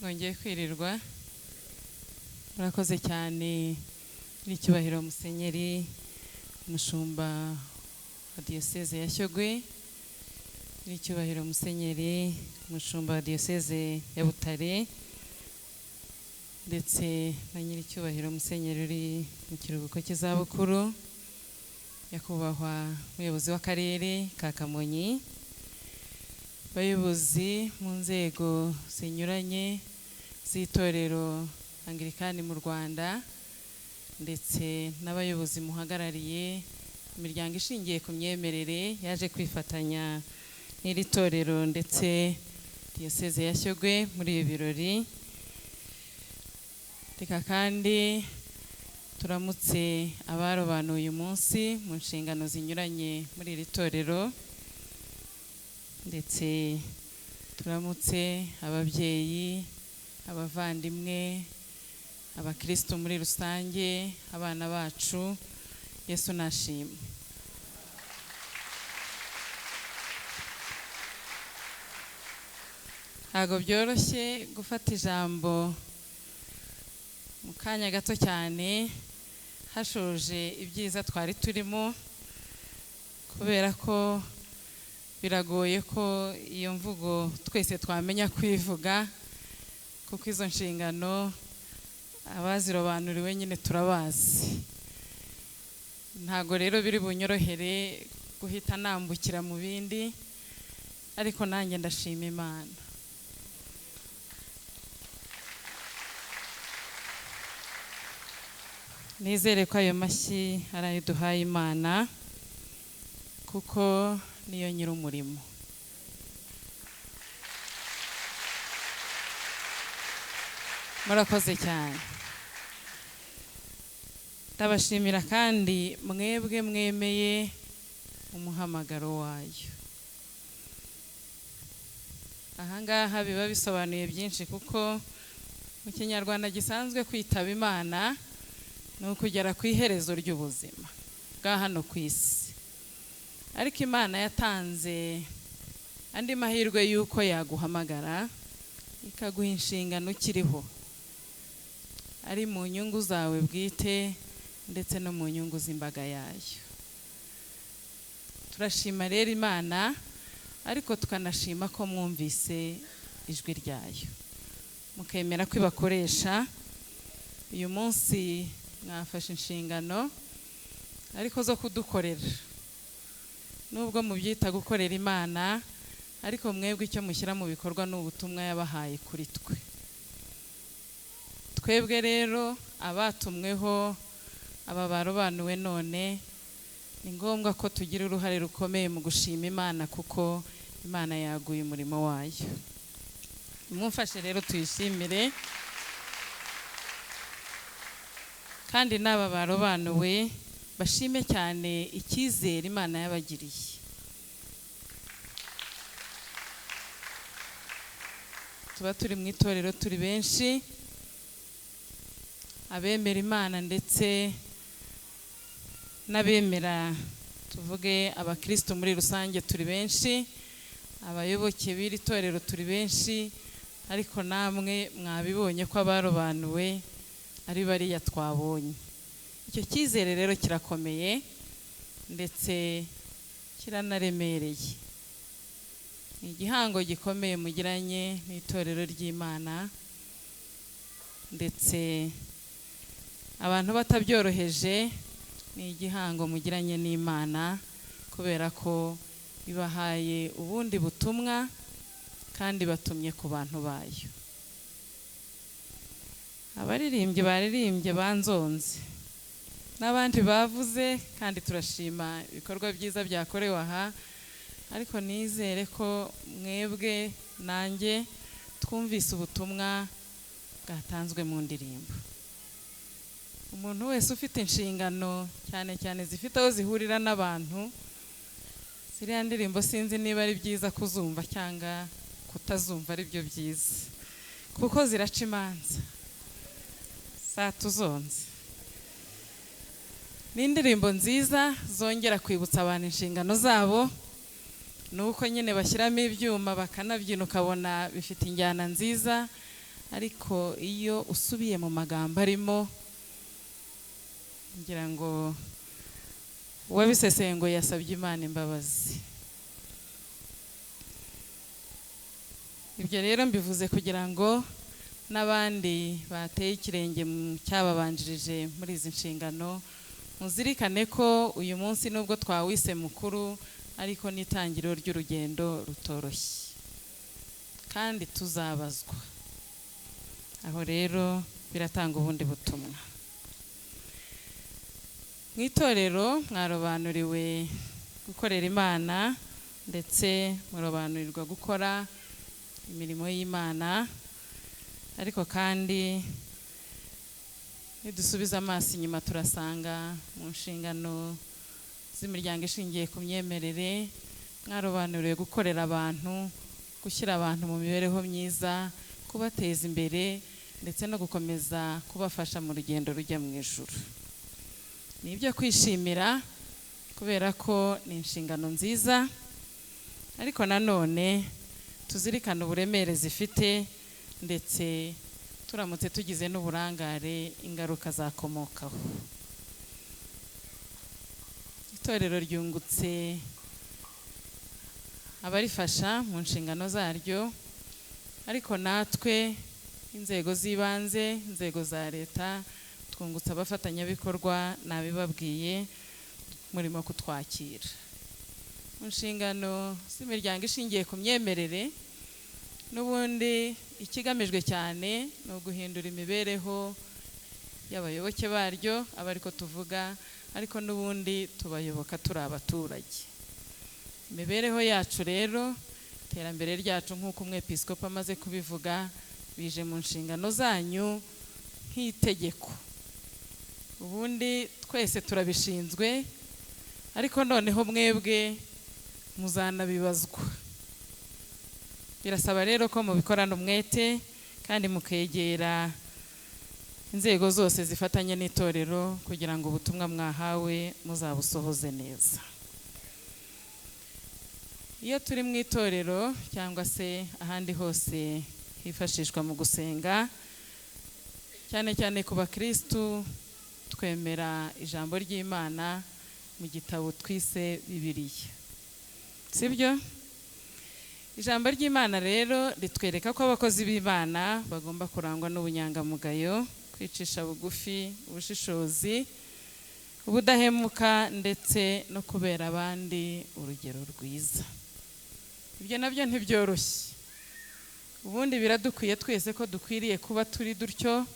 Mwongeye kwirirwa. Murakoze cyane n'icyubahiro Musenyeri umushumba wa Diocese ya Shyogwe, n'icyubahiro Musenyeri umushumba wa Diocese ya Butare, ndetse na nyiricyubahiro Musenyeri uri mu kiruhuko cy'izabukuru, nyakubahwa umuyobozi w'akarere ka Kamonyi, bayobozi mu nzego zinyuranye z'itorero Anglikani mu Rwanda, ndetse n'abayobozi muhagarariye imiryango ishingiye ku myemerere yaje kwifatanya n'iri torero ndetse Diocese ya Shyogwe muri ibi birori. Reka kandi turamutse abarobanuye uyu munsi mu nshingano zinyuranye muri iri torero, ndetse turamutse ababyeyi, abavandimwe, abakristo muri rusange, abana bacu. Yesu nashimwe. Ntabwo byoroshye gufata ijambo mu kanya gato cyane hashoje ibyiza twari turimo, kubera ko biragoye ko iyo mvugo twese twamenya kwivuga, kuko izo nshingano abazirobanuriwe nyine turabazi. Ntabwo rero biri bunyorohere guhita nambukira mu bindi, ariko nanjye ndashima Imana. Nizere ko ayo mashyi ari ayo duhaye Imana, kuko niyo nyir'umurimo. Murakoze cyane. Ndabashimira kandi mwebwe mwemeye umuhamagaro wayo. Ahangaha biba bisobanuye byinshi, kuko mu Kinyarwanda gisanzwe kwitaba Imana ni ukugera ku iherezo ry'ubuzima bwa hano ku isi, ariko Imana yatanze andi mahirwe y'uko yaguhamagara ikaguha inshingano ukiriho, ari mu nyungu zawe bwite ndetse no mu nyungu z'imbaga yayo. Turashima rero Imana, ariko tukanashima ko mwumvise ijwi ryayo mukemera ko ibakoresha. Uyu munsi mwafashe inshingano ariko zo kudukorera, nubwo mubyita gukorera Imana, ariko mwebwe icyo mushyira mu bikorwa ni ubutumwa yabahaye kuri twe. Twebwe rero abatumweho, aba barobanuwe none, ni ngombwa ko tugira uruhare rukomeye mu gushima Imana, kuko Imana yaguye umurimo wayo. Mumfashe rero tuyishimire, kandi n'aba barobanuwe bashime cyane icyizere Imana yabagiriye. Tuba turi mu itorero turi benshi, abemera Imana ndetse n'abemera, tuvuge abakristo muri rusange turi benshi, abayoboke b'iri torero turi benshi, ariko namwe mwabibonye ko abarobanuwe ari bariya twabonye. Icyo cyizere rero kirakomeye ndetse kiranaremereye. Ni igihango gikomeye mugiranye n'itorero ry'Imana, ndetse abantu batabyoroheje, ni igihango mugiranye n'Imana, kubera ko ibahaye ubundi butumwa kandi batumye ku bantu bayo. Abaririmbyi baririmbye banzonze, n'abandi bavuze, kandi turashima ibikorwa byiza byakorewe aha, ariko nizere ko mwebwe nanjye twumvise ubutumwa bwatanzwe mu ndirimbo. Umuntu wese ufite inshingano, cyane cyane zifite aho zihurira n'abantu, ziriya ndirimbo sinzi niba ari byiza kuzumva cyangwa kutazumva ari byo byiza, kuko ziraca imanza zatuzonze. Ni indirimbo nziza zongera kwibutsa abantu inshingano zabo, nuko nyine bashyiramo ibyuma bakanabyina ukabona bifite injyana nziza, ariko iyo usubiye mu magambo arimo ngira ngo uwabisesenguye yasabye Imana imbabazi. Ibyo rero mbivuze kugira ngo n'abandi bateye ikirenge mu cyababanjirije muri izi nshingano muzirikane ko uyu munsi nubwo twawise mukuru ariko n'itangiriro ry'urugendo rutoroshye kandi tuzabazwa. Aho rero biratanga ubundi butumwa. Mu itorero mwarobanuriwe gukorera Imana ndetse murobanurirwa gukora imirimo y'Imana, ariko kandi nidusubiza amaso inyuma turasanga mu nshingano z'imiryango ishingiye ku myemerere mwarobanuriwe gukorera abantu, gushyira abantu mu mibereho myiza, kubateza imbere ndetse no gukomeza kubafasha mu rugendo rujya mu ijuru. Ni ibyo kwishimira kubera ko ni inshingano nziza, ariko nanone tuzirikana uburemere zifite ndetse turamutse tugize n'uburangare ingaruka zakomokaho. Itorero ryungutse abarifasha mu nshingano zaryo, ariko natwe inzego z'ibanze, inzego za leta twungutse abafatanyabikorwa nabibabwiye murimo kutwakira. Mu nshingano z'imiryango ishingiye ku myemerere n'ubundi ikigamijwe cyane ni uguhindura imibereho y'abayoboke baryo, aba ariko tuvuga, ariko n'ubundi tubayoboka turi abaturage. Imibereho yacu rero, iterambere ryacu nk'uko umwepiskopi amaze kubivuga, bije mu nshingano zanyu nk'itegeko. Ubundi twese turabishinzwe, ariko noneho mwebwe muzanabibazwa. Birasaba rero ko mubikorana umwete kandi mukegera inzego zose zifatanye n'itorero kugira ngo ubutumwa mwahawe muzabusohoze neza. Iyo turi mu itorero cyangwa se ahandi hose hifashishwa mu gusenga, cyane cyane ku bakristu, twemera ijambo ry'Imana mu gitabo twise Bibiliya, sibyo? Ijambo ry'Imana rero ritwereka ko abakozi b'Imana bagomba kurangwa n'ubunyangamugayo, kwicisha bugufi, ubushishozi, ubudahemuka ndetse no kubera abandi urugero rwiza. Ibyo nabyo ntibyoroshye. Ubundi biradukwiye twese ko dukwiriye kuba turi dutyo,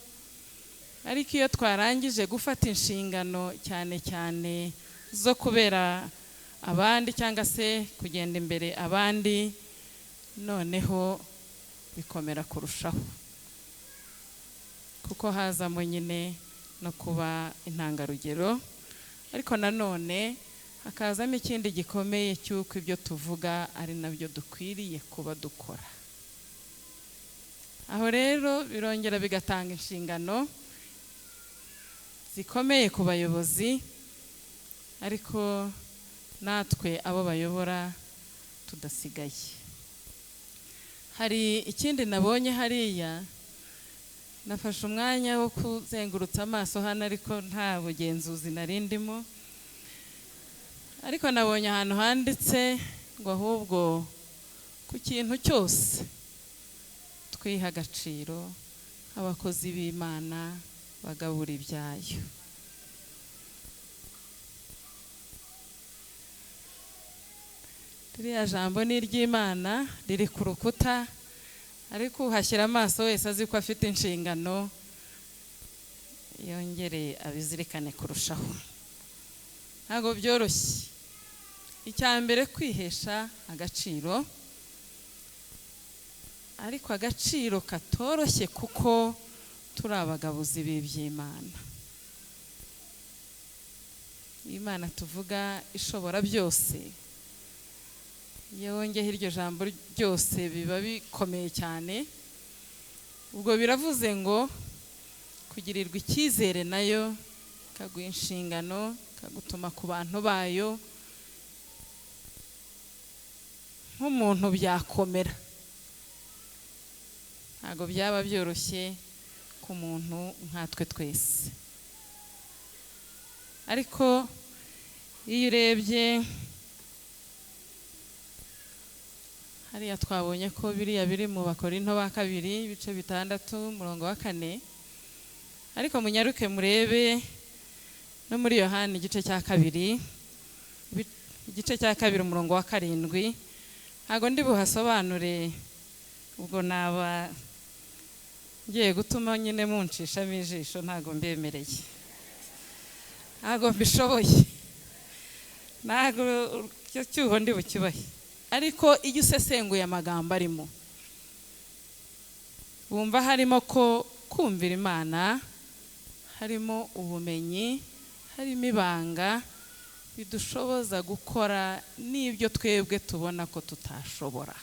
ariko iyo twarangije gufata inshingano cyane cyane zo kubera abandi cyangwa se kugenda imbere abandi, noneho bikomera kurushaho, kuko hazamo nyine no kuba intangarugero, ariko nanone hakazamo ikindi gikomeye cy'uko ibyo tuvuga ari nabyo dukwiriye kuba dukora. Aho rero birongera bigatanga inshingano zikomeye ku bayobozi, ariko natwe abo bayobora tudasigaye. Hari ikindi nabonye hariya, nafashe umwanya wo kuzengurutsa amaso hano ariko nta bugenzuzi nari ndimo, ariko nabonye ahantu handitse ngo ahubwo ku kintu cyose twiha agaciro abakozi b'Imana bagabura ibyayo. Ririya jambo ni iry'Imana, riri ku rukuta, ariko uhashyira amaso wese azi ko afite inshingano yongere abizirikane kurushaho. Ntabwo byoroshye. Icya mbere kwihesha agaciro, ariko agaciro katoroshye kuko turi abagabuzi b'iby'Imana. Imana tuvuga ishobora byose, iyo wongeho iryo jambo ryose biba bikomeye cyane. Ubwo biravuze ngo kugirirwa icyizere nayo kaguha inshingano, kagutuma ku bantu bayo nk'umuntu byakomera. ntabwo byaba byoroshye ku muntu nkatwe twese. Ariko iyo urebye hariya twabonye ko biriya biri mu Bakorinto ba kabiri ibice 6:4, ariko munyaruke murebe no muri Yohana igice cya 2 umurongo wa 7. Ntago ndi buhasobanure, ubwo naba ngiye gutuma nyine munshishamo ijisho, ntago mbemereye, ntago mbishoboye, ntago cyo cyuho ndi bukibahe. Ariko iyo usesenguye amagambo arimo, wumva harimo ko kumvira Imana, harimo ubumenyi, harimo ibanga bidushoboza gukora n'ibyo twebwe tubona ko tutashobora.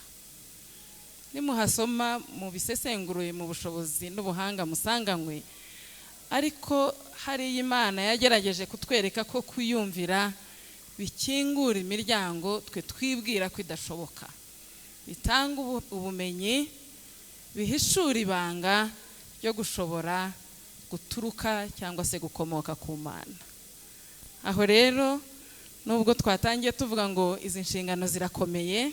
Nimuhasoma mu bisesenguruye mu bushobozi n'ubuhanga musanganywe, ariko hari Imana yagerageje kutwereka ko kuyumvira bikingura imiryango twe twibwira ko idashoboka, bitanga ubumenyi, bihishura ibanga ryo gushobora guturuka cyangwa se gukomoka ku Mana. Aho rero nubwo twatangiye tuvuga ngo izi nshingano zirakomeye,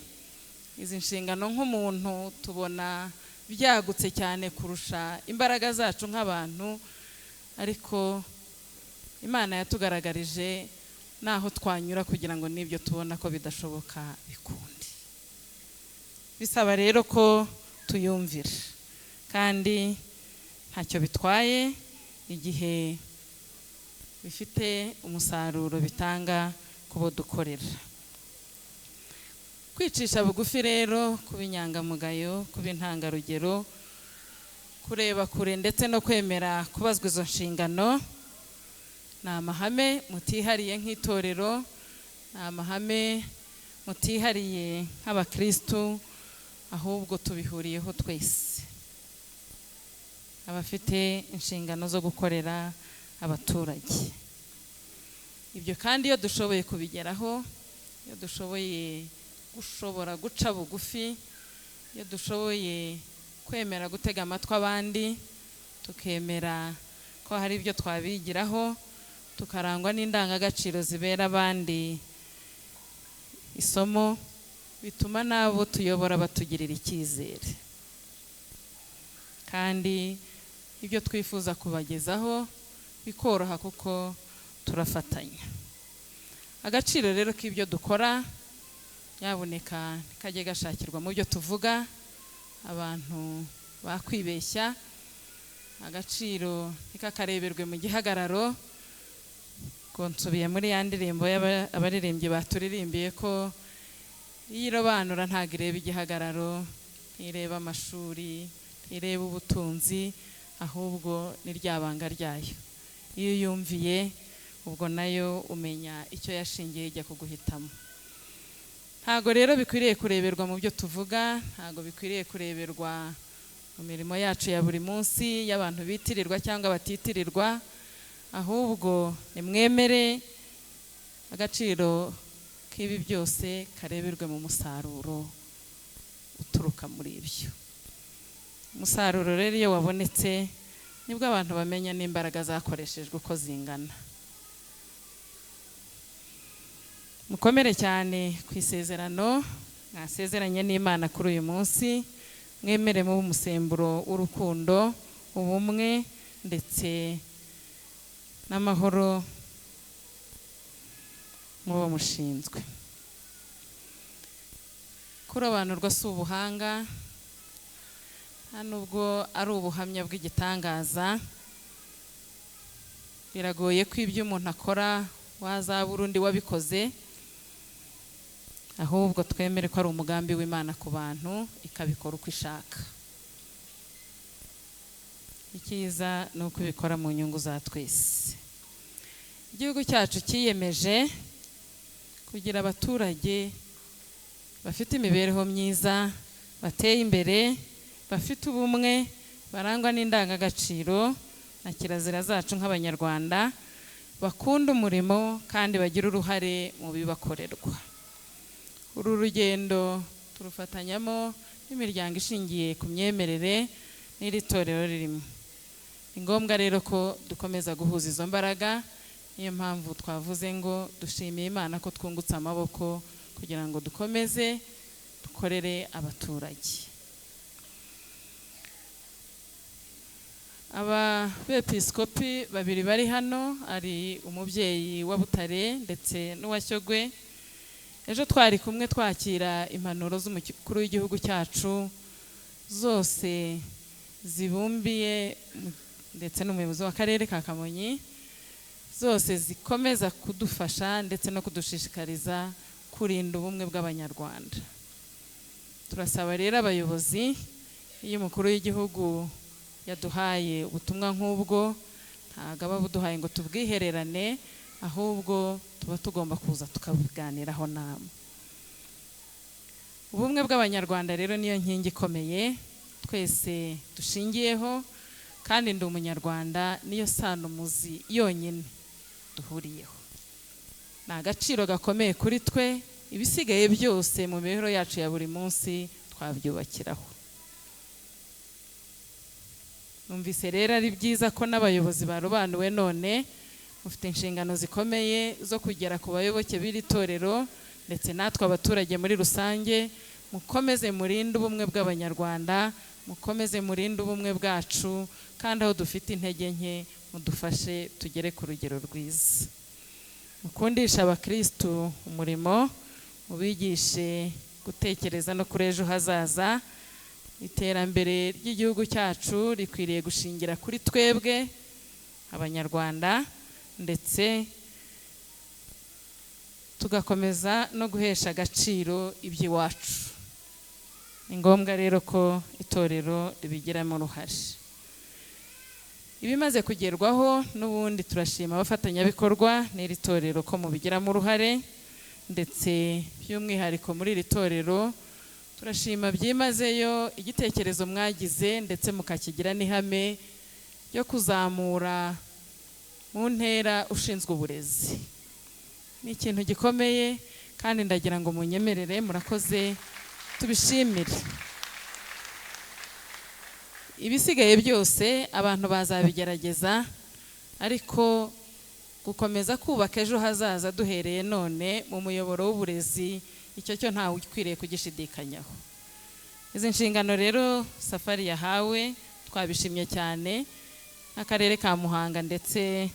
izi nshingano nk'umuntu tubona byagutse cyane kurusha imbaraga zacu nk'abantu, ariko Imana yatugaragarije naho twanyura kugira ngo n'ibyo tubona ko bidashoboka bikunde. Bisaba rero ko tuyumvira, kandi ntacyo bitwaye igihe bifite umusaruro bitanga kubo dukorera. Kwicisha bugufi rero, kuba inyangamugayo, kuba intangarugero, kureba kure ndetse no kwemera kubazwa izo nshingano ni amahame mutihariye nk'itorero, ni amahame mutihariye nk'abakristu, ahubwo tubihuriyeho twese, abafite inshingano zo gukorera abaturage. Ibyo kandi iyo dushoboye kubigeraho, iyo dushoboye guca bugufi, iyo dushoboye kwemera gutega amatwi abandi, tukemera ko hari ibyo twabigiraho, tukarangwa n'indangagaciro zibera abandi isomo, bituma nabo tuyobora batugirira icyizere, kandi ibyo twifuza kubagezaho bikoroha kuko turafatanya. Agaciro rero k'ibyo dukora yaboneka kajye gashakirwa mu byo tuvuga, abantu bakwibeshya, agaciro ntikakareberwe mu gihagararo. Ko nsubiye muri ya ndirimbo y'abaririmbyi baturirimbiye ko irobanura ntago ireba igihagararo, ntireba amashuri, ntireba ubutunzi, ahubwo ni ryabanga ryayo. Iyo yumviye, ubwo nayo umenya icyo yashingiye ijya kuguhitamo. Ntago rero bikwiriye kureberwa mu byo tuvuga, ntago bikwiriye kureberwa mu mirimo yacu ya buri munsi y'abantu bitirirwa cyangwa batitirirwa, ahubwo nimwemere agaciro k'ibi byose kareberwe mu musaruro uturuka muri ibyo. Umusaruro rero iyo wabonetse, nibwo abantu bamenya n'imbaraga zakoreshejwe uko zingana. Mukomere cyane ku isezerano mwasezeranye n'Imana kuri uyu munsi, mwemere mu umusemburo w'urukundo, ubumwe ndetse n'amahoro mubo mushinzwe. Kurobanurwa si ubuhanga, nta nubwo ari ubuhamya bw'igitangaza. Biragoye ko ibyo umuntu akora wazabura undi wabikoze, ahubwo twemere ko ari umugambi w'Imana ku bantu, ikabikora uko ishaka. Icyiza ni uko ibikora mu nyungu za twese. Igihugu cyacu cyiyemeje kugira abaturage bafite imibereho myiza, bateye imbere, bafite ubumwe, barangwa n'indangagaciro na kirazira zacu nk'Abanyarwanda, bakunda umurimo kandi bagira uruhare mu bibakorerwa. Uru rugendo turufatanyamo n'imiryango ishingiye ku myemerere n'iri torero ririmo. Ni ngombwa rero ko dukomeza guhuza izo mbaraga, niyo mpamvu twavuze ngo dushimiye Imana ko twungutse amaboko kugira ngo dukomeze dukorere abaturage. Abepiskopi babiri bari hano, ari umubyeyi wa Butare ndetse n'uwa Shyogwe. Ejo twari kumwe twakira impanuro z'umukuru w'igihugu cyacu zose zibumbiye, ndetse n'umuyobozi w'akarere ka Kamonyi, zose zikomeza kudufasha ndetse no kudushishikariza kurinda ubumwe bw'Abanyarwanda. Turasaba rero abayobozi, iyo umukuru w'igihugu yaduhaye ubutumwa nk'ubwo, ntabwo aba buduhaye ngo tubwihererane, ahubwo tuba tugomba kuza tukabiganiraho namwe. Ubumwe bw'Abanyarwanda rero niyo nkingi ikomeye twese dushingiyeho, kandi ndi umunyarwanda niyo sano muzi yonyine duhuriyeho. Ni agaciro gakomeye kuri twe, ibisigaye byose mu mibereho yacu ya buri munsi twabyubakiraho. Numvise rero ari byiza ko n'abayobozi barobanuwe none mufite inshingano zikomeye zo kugera ku bayoboke b'iri torero ndetse natwe abaturage muri rusange. Mukomeze murinde ubumwe bw'Abanyarwanda, mukomeze murinde ubumwe bwacu, kandi aho dufite intege nke mudufashe tugere ku rugero rwiza. Mukundisha abakristu umurimo, mubigishe gutekereza no kuri ejo hazaza. Iterambere ry'igihugu cyacu rikwiriye gushingira kuri twebwe Abanyarwanda, ndetse tugakomeza no guhesha agaciro iby'iwacu. Ni ngombwa rero ko itorero ribigiramo uruhare. Ibimaze kugerwaho n'ubundi turashima abafatanyabikorwa n'iri torero ko mubigiramo uruhare, ndetse by'umwihariko muri iri torero turashima byimazeyo igitekerezo mwagize ndetse mukakigira n'ihame ryo kuzamura mu ntera ushinzwe uburezi. Ni ikintu gikomeye kandi ndagira ngo munyemerere, murakoze, tubishimire. Ibisigaye byose abantu bazabigerageza, ariko gukomeza kubaka ejo hazaza duhereye none mu muyoboro w'uburezi, icyo cyo ntawe ukwiriye kugishidikanyaho. Izi nshingano rero Safari yahawe twabishimye cyane, n'akarere ka Muhanga ndetse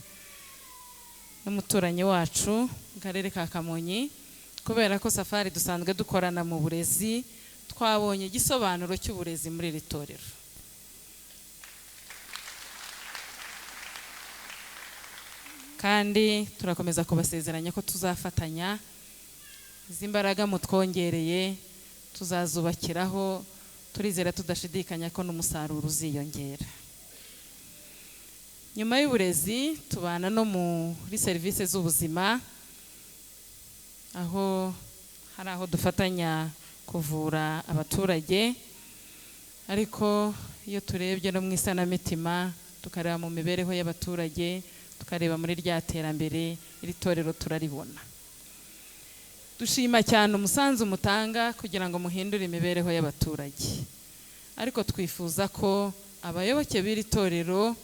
n'umuturanyi wacu mu karere ka Kamonyi, kubera ko Safari dusanzwe dukorana mu burezi. Twabonye igisobanuro cy'uburezi muri iri torero. Kandi turakomeza kubasezeranya ko tuzafatanya, izi mbaraga mutwongereye tuzazubakiraho, turizera tudashidikanya ko n'umusaruro uziyongera. Nyuma y'uburezi tubana no muri serivisi z'ubuzima, aho hari aho dufatanya kuvura abaturage, ariko iyo turebye no mu isanamitima tukareba mu mibereho y'abaturage, tukareba muri rya terambere, iri torero turaribona. Dushima cyane umusanzu mutanga kugira ngo muhindure imibereho y'abaturage, ariko twifuza ko abayoboke b'iri torero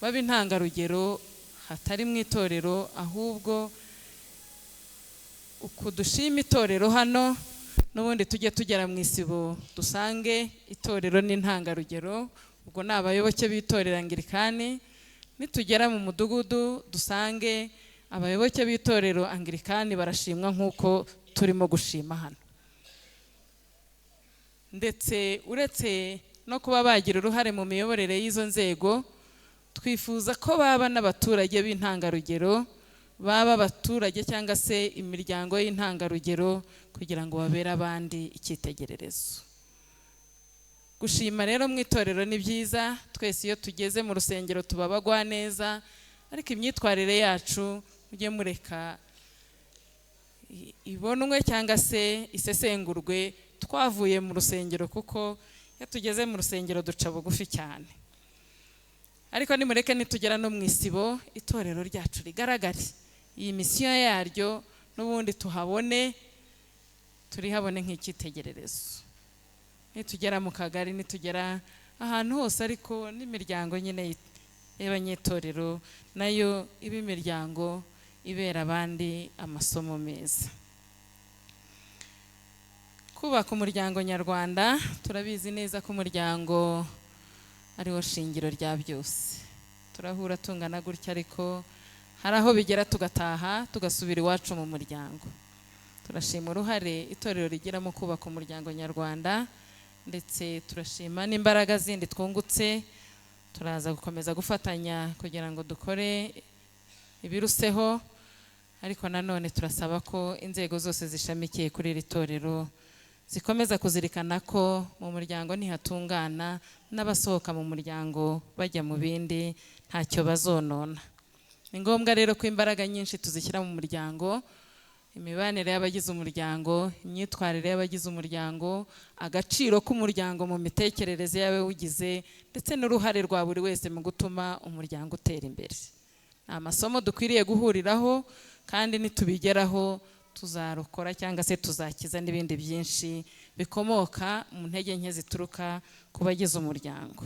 baba intangarugero, hatari mu itorero ahubwo uku dushima itorero hano, n'ubundi tujye tugera mu isibo dusange itorero n'intangarugero. Ubwo ni abayoboke b'itorero Anglikani, nitugera mu mudugudu dusange abayoboke b'itorero Anglikani barashimwa nk'uko turimo gushima hano. Ndetse uretse no kuba bagira uruhare mu miyoborere y'izo nzego, twifuza ko baba n'abaturage b'intangarugero, baba abaturage cyangwa se imiryango y'intangarugero, kugira ngo babere abandi icyitegererezo. Gushima rero mu itorero ni byiza, twese iyo tugeze mu rusengero tubabagwa neza, ariko imyitwarire yacu mujye mureka ibonwe cyangwa se isesengurwe twavuye mu rusengero, kuko iyo tugeze mu rusengero duca bugufi cyane. Ariko nimureke nitugera no mu isibo itorero ryacu rigaragare, iyi misiyo yaryo n'ubundi tuhabone, turihabone nk'icyitegererezo. Nitugera mu kagari, nitugera ahantu hose, ariko n'imiryango nyine y'abanyetorero nayo iba imiryango ibera abandi amasomo meza. Kubaka umuryango nyarwanda, turabizi neza ko umuryango ariwo shingiro rya byose. Turahura tungana gutya, ariko hari aho bigera tugataha tugasubira iwacu mu muryango. Turashima uruhare itorero rigiramo kubaka umuryango nyarwanda, ndetse turashima n'imbaraga zindi twungutse. Turaza gukomeza gufatanya kugira ngo dukore ibiruseho, ariko nanone turasaba ko inzego zose zishamikiye kuri iri torero zikomeza kuzirikana ko mu muryango ntihatungana, n'abasohoka mu muryango bajya mu bindi ntacyo bazonona. Ni ngombwa rero ko imbaraga nyinshi tuzishyira mu muryango, imibanire y'abagize umuryango, imyitwarire y'abagize umuryango, agaciro k'umuryango mu mitekerereze y'abawugize, ndetse n'uruhare rwa buri wese mu gutuma umuryango utera imbere. Ni amasomo dukwiriye guhuriraho, kandi nitubigeraho tuzarokora cyangwa se tuzakiza n'ibindi byinshi bikomoka mu ntege nke zituruka ku bagize umuryango.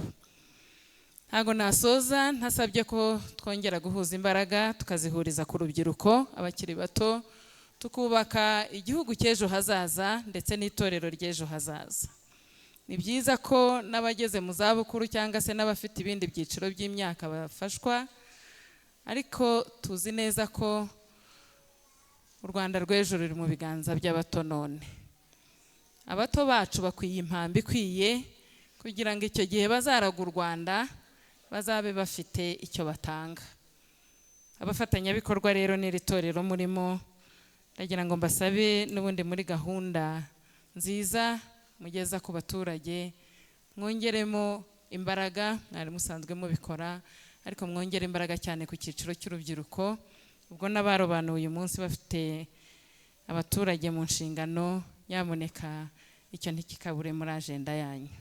Ntabwo nasoza ntasabye ko twongera guhuza imbaraga tukazihuriza ku rubyiruko, abakiri bato, tukubaka igihugu cy'ejo hazaza ndetse n'itorero ry'ejo hazaza. Ni byiza ko n'abageze mu zabukuru cyangwa se n'abafite ibindi byiciro by'imyaka bafashwa, ariko tuzi neza ko u Rwanda rw'ejo ruri mu biganza by'abato none. Abato bacu bakwiye impamba ikwiye kugira ngo icyo gihe bazaraga u Rwanda bazabe bafite icyo batanga. Abafatanyabikorwa rero n'iri torero murimo, ndagira ngo mbasabe n'ubundi muri gahunda nziza mugeza ku baturage, mwongeremo imbaraga, mwari musanzwe mubikora, ariko mwongere imbaraga cyane ku cyiciro cy'urubyiruko. Ubwo n'abarobanuye uyu munsi bafite abaturage mu nshingano, nyamuneka icyo ntikikabure muri agenda yanyu,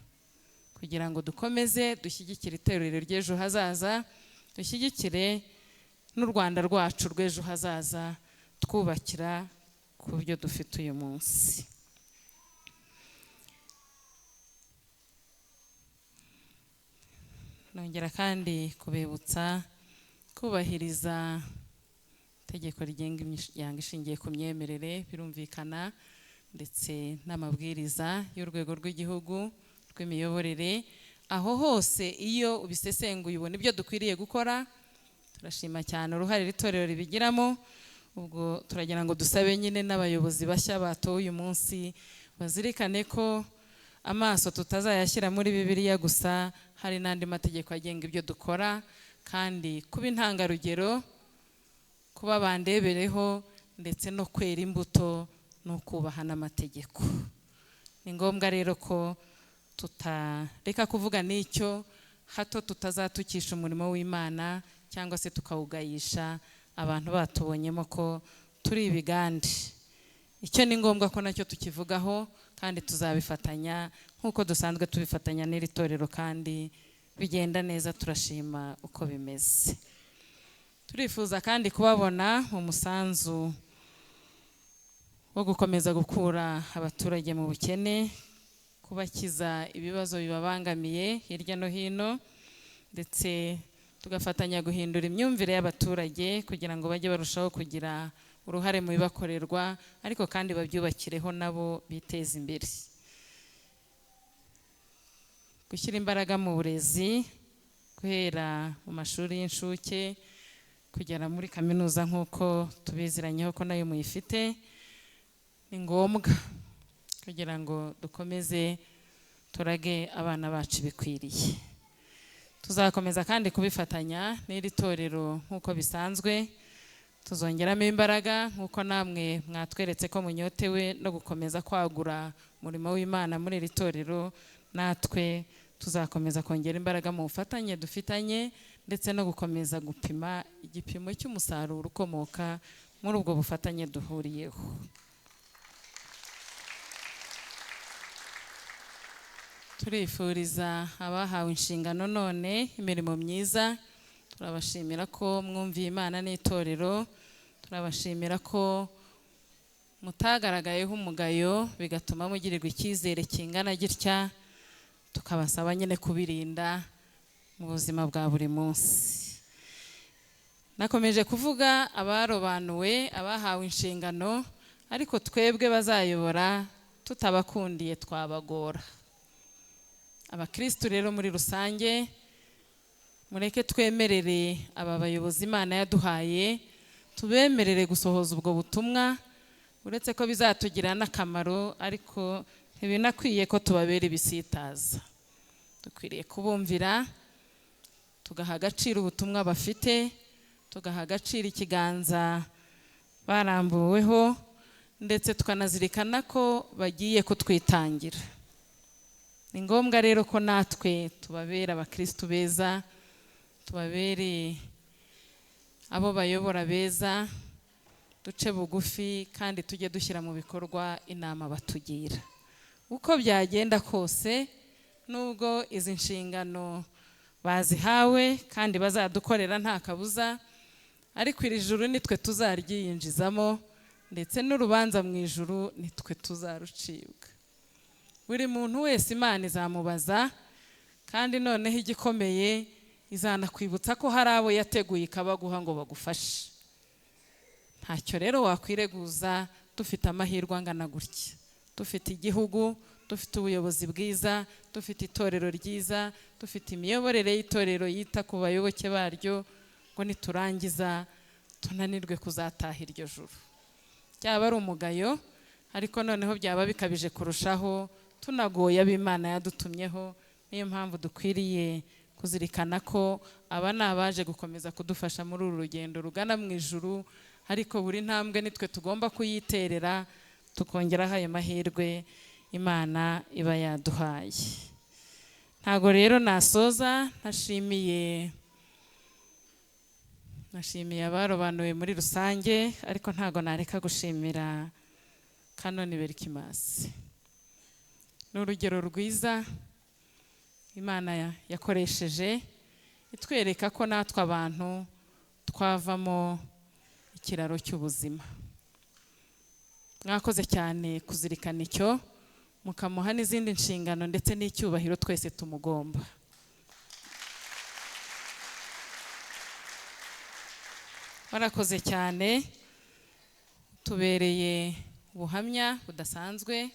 kugira ngo dukomeze dushyigikire itorero ry'ejo hazaza, dushyigikire n'u Rwanda rwacu rw'ejo hazaza, twubakira ku byo dufite uyu munsi. Nongera kandi kubibutsa kubahiriza itegeko rigenga imiryango ishingiye ku myemerere, birumvikana, ndetse n'amabwiriza y'urwego rw'igihugu rw'imiyoborere. Aho hose iyo ubisesenguye ubona ibyo dukwiriye gukora. Turashima cyane uruhare itorero ribigiramo. Ubwo turagira ngo dusabe nyine n'abayobozi bashya batowe uyu munsi bazirikane ko amaso tutazayashyira muri Bibiliya gusa, hari n'andi mategeko agenga ibyo dukora, kandi kuba intangarugero, kuba bandebereho, ndetse no kwera imbuto no kubaha n'amategeko. Ni ngombwa rero ko tutareka kuvuga n'icyo, hato tutazatukisha umurimo w'Imana cyangwa se tukawugayisha abantu batubonyemo ko turi ibigande. Icyo ni ngombwa ko nacyo tukivugaho, kandi tuzabifatanya nk'uko dusanzwe tubifatanya n'iri torero, kandi bigenda neza. Turashima uko bimeze. Turifuza kandi kubabona mu musanzu wo gukomeza gukura abaturage mu bukene, kubakiza ibibazo bibabangamiye hirya no hino, ndetse tugafatanya guhindura imyumvire y'abaturage kugira ngo bajye barushaho kugira uruhare mu bibakorerwa, ariko kandi babyubakireho nabo biteza imbere. Gushyira imbaraga mu burezi guhera mu mashuri y'incuke kugera muri kaminuza nk'uko tubiziranyeho ko nayo muyifite, ni ngombwa kugira ngo dukomeze turage abana bacu bikwiriye. Tuzakomeza kandi kubifatanya n'iri torero nk'uko bisanzwe, tuzongeramo imbaraga nk'uko namwe mwatweretse ko munyotewe no gukomeza kwagura umurimo w'Imana muri iri torero. Natwe tuzakomeza kongera imbaraga mu bufatanye dufitanye, ndetse no gukomeza gupima igipimo cy'umusaruro ukomoka muri ubwo bufatanye duhuriyeho. Turifuriza abahawe inshingano none imirimo myiza. Turabashimira ko mwumviye Imana n'itorero. Turabashimira ko mutagaragayeho umugayo bigatuma mugirirwa icyizere kingana gitya. tukabasaba nyine kubirinda mu buzima bwa buri munsi. Nakomeje kuvuga abarobanuwe, abahawe inshingano, ariko twebwe bazayobora tutabakundiye twabagora. Abakristo rero muri rusange, mureke twemerere aba bayobozi Imana yaduhaye, tubemerere gusohoza ubwo butumwa, uretse ko bizatugira n'akamaro, ariko ntibinakwiye ko tubabera ibisitaza. Dukwiriye kubumvira, tugaha agaciro ubutumwa bafite, tugaha agaciro ikiganza barambuweho, ndetse tukanazirikana ko bagiye kutwitangira. Ni ngombwa rero ko natwe tubabera abakristo beza, tubabere abo bayobora beza, duce bugufi kandi tujye dushyira mu bikorwa inama batugira. Uko byagenda kose, nubwo izi nshingano bazihawe kandi bazadukorera nta kabuza, ariko iri juru nitwe tuzaryinjizamo, ndetse n'urubanza mu ijuru nitwe tuzarucibwa. Buri muntu wese Imana izamubaza, kandi noneho igikomeye izanakwibutsa ko hari abo yateguye ikabaguha ngo bagufashe. Ntacyo rero wakwireguza dufite amahirwe angana gutya, dufite igihugu, dufite ubuyobozi bwiza, dufite itorero ryiza, dufite imiyoborere y'itorero yita ku bayoboke baryo, ngo niturangiza tunanirwe kuzataha iryo juru. Byaba ari umugayo, ariko noneho byaba bikabije kurushaho, tunagoye ab'Imana yadutumyeho. Niyo mpamvu dukwiriye kuzirikana ko aba ni abaje gukomeza kudufasha muri uru rugendo rugana mu ijuru, ariko buri ntambwe nitwe tugomba kuyiterera, tukongeraho ayo mahirwe Imana iba yaduhaye. Ntago rero nasoza ntashimiye abarobanuwe muri rusange, ariko ntago nareka gushimira Kanoni Berikimasi. Ni urugero rwiza Imana yakoresheje itwereka ko natwe abantu twavamo ikiraro cy'ubuzima. Mwakoze cyane kuzirikana icyo, mukamuha n'izindi nshingano ndetse n'icyubahiro twese tumugomba. Warakoze cyane, tubereye ubuhamya budasanzwe,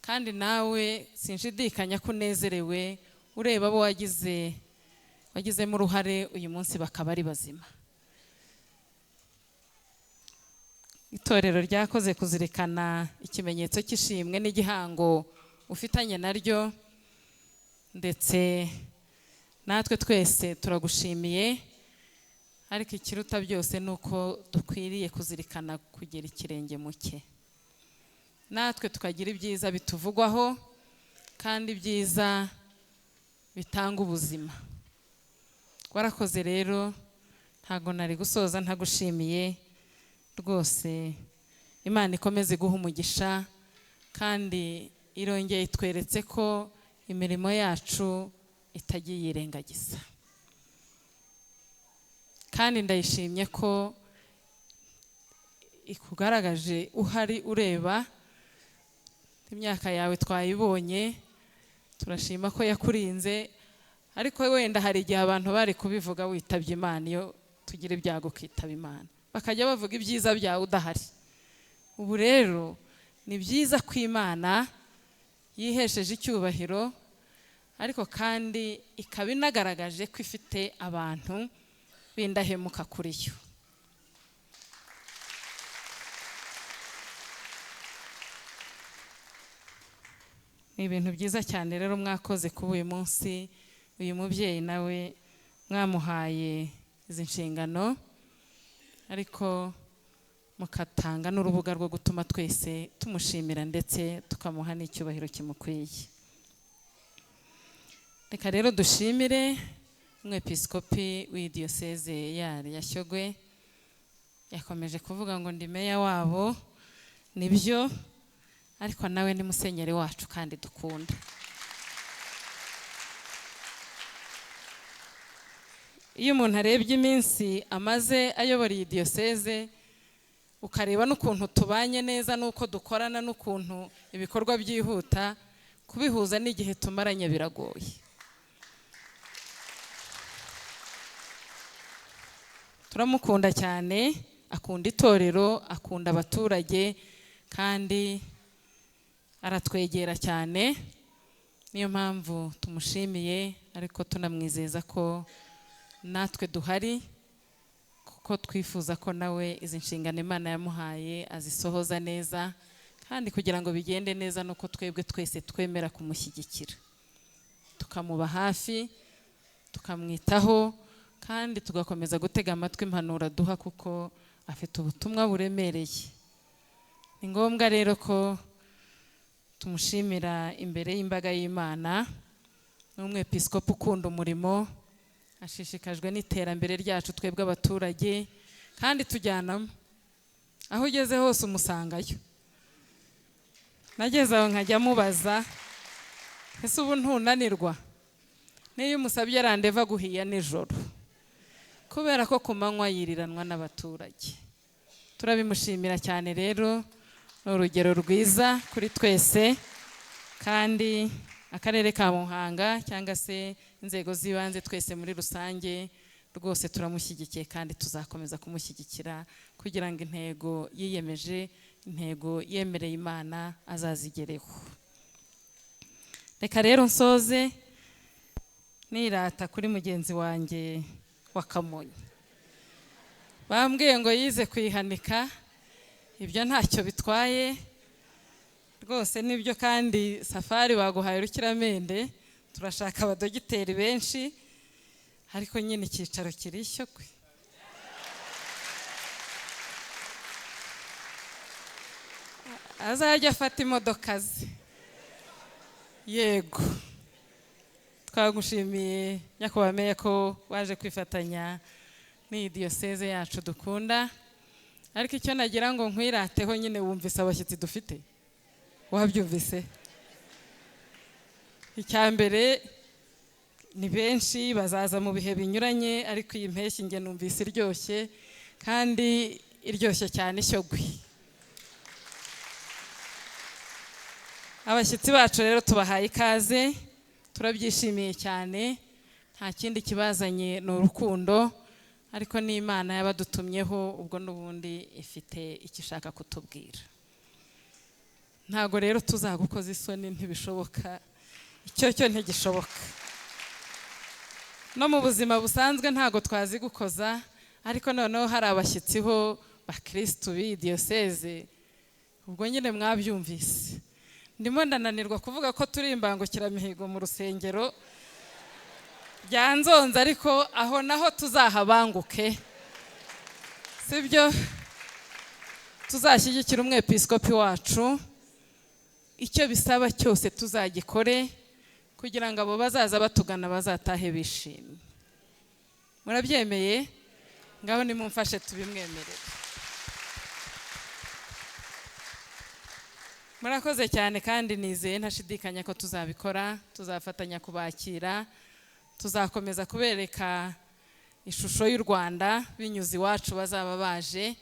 kandi nawe sinshidikanya ko unezerewe ureba abo wagizemo uruhare uyu munsi bakaba ari bazima. Itorero ryakoze kuzirikana ikimenyetso cy'ishimwe n'igihango ufitanye naryo, ndetse natwe twese turagushimiye, ariko ikiruta byose ni uko dukwiriye kuzirikana kugira ikirenge mu cye, natwe tukagira ibyiza bituvugwaho kandi ibyiza bitanga ubuzima. Warakoze rero, ntago nari gusoza ntagushimiye rwose. Imana ikomeze guha umugisha, kandi irongeye itweretse ko imirimo yacu itagiye irengagiza, kandi ndayishimye ko ikugaragaje uhari ureba. Imyaka yawe twayibonye, turashima ko yakurinze, ariko wenda hari igihe abantu bari kubivuga witabye Imana, iyo tugira ibyago kwitaba Imana bakajya bavuga ibyiza byawe udahari. Ubu rero ni byiza ko Imana yihesheje icyubahiro, ariko kandi ikaba inagaragaje ko ifite abantu b'indahemuka kuri yo. Ni ibintu byiza cyane rero mwakoze kuba uyu munsi uyu mubyeyi nawe mwamuhaye izi nshingano, ariko mukatanga n'urubuga rwo gutuma twese tumushimira ndetse tukamuha n'icyubahiro kimukwiye. Reka rero dushimire umwepiskopi w'idiyoseze ya Shyogwe. Yakomeje kuvuga ngo ndi meya wabo, nibyo, ariko nawe ni musenyeri wacu kandi dukunda. Iyo umuntu arebye iminsi amaze ayobora iyi diyoseze, ukareba n'ukuntu tubanye neza, n'uko dukorana, n'ukuntu ibikorwa byihuta, kubihuza n'igihe tumaranye biragoye. Turamukunda cyane, akunda itorero, akunda abaturage kandi aratwegera cyane. Niyo mpamvu tumushimiye, ariko tunamwizeza ko natwe duhari, kuko twifuza ko nawe izi nshingano Imana yamuhaye azisohoza neza, kandi kugira ngo bigende neza nuko twebwe twese twemera kumushyigikira, tukamuba hafi, tukamwitaho, kandi tugakomeza gutega amatwi impanuro aduha, kuko afite ubutumwa buremereye. Ni ngombwa rero ko tumushimira imbere y'imbaga y'Imana. N'umwepiskopi ukunda umurimo, ashishikajwe n'iterambere ryacu twebwe abaturage, kandi tujyanamo aho ugeze hose umusangayo. Nageze aho nkajya mubaza, ese ubu ntunanirwa? Niyo umusabye arandeva guhiya nijoro, kubera ko ku manywa yiriranwa n'abaturage. Turabimushimira cyane rero, ni urugero rwiza kuri twese, kandi akarere ka Muhanga cyangwa se inzego z'ibanze twese muri rusange rwose turamushyigikiye, kandi tuzakomeza kumushyigikira kugira ngo intego yiyemeje, intego yemereye Imana azazigereho. Reka rero nsoze nirata kuri mugenzi wanjye wa Kamonyi. Bambwiye ngo yize kwihanika, ibyo ntacyo bitwaye rwose, nibyo, kandi safari baguhaye urukiramende, turashaka abadogiteri benshi, ariko nyine icyicaro kirishyo kwe. Azajya afata imodoka ze. Yego, twagushimiye nyakubahwa meya ko waje kwifatanya n'iyi diyoseze yacu dukunda, ariko icyo nagira ngo nkwirateho, nyine wumvise abashyitsi dufite? Wabyumvise? Icya mbere, ni benshi, bazaza mu bihe binyuranye, ariko iyi mpeshyi nge numvise iryoshye, kandi iryoshye cyane Shyogwe. Abashyitsi bacu rero tubahaye ikaze, turabyishimiye cyane. Nta kindi kibazanye, ni urukundo, ariko n'Imana yabadutumyeho, ubwo n'ubundi ifite icyo ishaka kutubwira. Ntago rero tuzagukoza isoni, ntibishoboka, icyo ntigishoboka. No mu buzima busanzwe ntago twazigukoza, ariko noneho hari abashyitsi ho bakristo b'iyi diyoseze, ubwo nyine mwabyumvise. Ndimo ndananirwa kuvuga ko turi imbangukiramihigo mu rusengero byanzonze, ariko aho naho tuzahabanguke, sibyo? Tuzashyigikira umwepiskopi wacu, icyo bisaba cyose tuzagikore, kugira ngo abo bazaza batugana bazatahe bishimye. Murabyemeye? Ngaho nimumfashe tubimwemerere. Murakoze cyane, kandi nizeye ntashidikanya ko tuzabikora, tuzafatanya kubakira, tuzakomeza kubereka ishusho y'u Rwanda binyuze iwacu bazaba baje.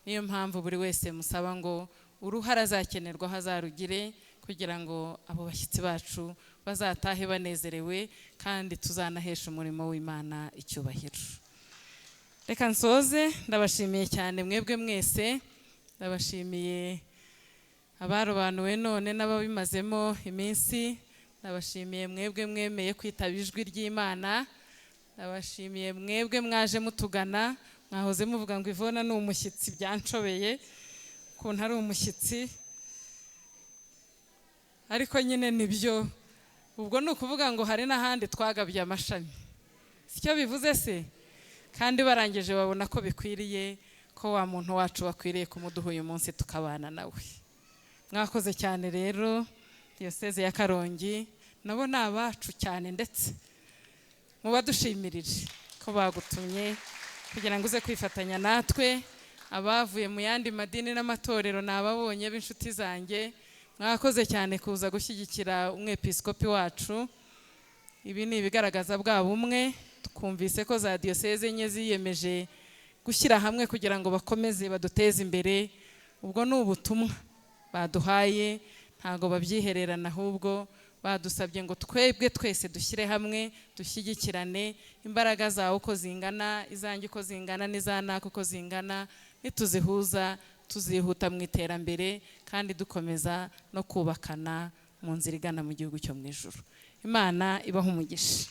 Niyo mpamvu buri wese musaba ngo uruhara azakenerwa hazarugire, kugira ngo abo bashyitsi bacu bazatahe banezerewe, kandi tuzanahesha umurimo w'Imana icyubahiro. Reka nsoze, ndabashimiye cyane mwebwe mwese, ndabashimiye abarobanuwe none n'ababimazemo iminsi, ndabashimiye mwebwe mwemeye kwitaba ijwi ry'Imana, ndabashimiye mwebwe mwaje mutugana, mwahoze muvuga ngo Ivona ni umushyitsi, byanshobeye ukuntu ari umushyitsi, ariko nyine nibyo. Ubwo ni ukuvuga ngo hari n'ahandi twagabye amashami, sicyo bivuze se? Kandi barangije babona ko bikwiriye ko wa muntu wacu bakwiriye kumuduha uyu munsi tukabana nawe. Mwakoze cyane rero diyoseze ya Karongi, nabo ni abacu cyane, ndetse mubadushimirire ko bagutumye kugira ngo uze kwifatanya natwe. Abavuye mu yandi madini n'amatorero nababonye b'inshuti zanjye, mwakoze cyane kuza gushyigikira umwepiskopi wacu. Ibi ni ibigaragaza bwa bumwe. Twumvise ko za diyoseze enye ziyemeje gushyira hamwe kugira ngo bakomeze baduteze imbere. Ubwo ni ubutumwa baduhaye, ntago babyihererana, ahubwo badusabye ngo twebwe twese dushyire hamwe dushyigikirane, imbaraga zawe uko zingana, izanjye uko zingana, n'izanaka uko zingana, nituzihuza tuzihuta mu iterambere kandi dukomeza no kubakana mu nzira igana mu gihugu cyo mu ijuru. Imana ibaha umugisha.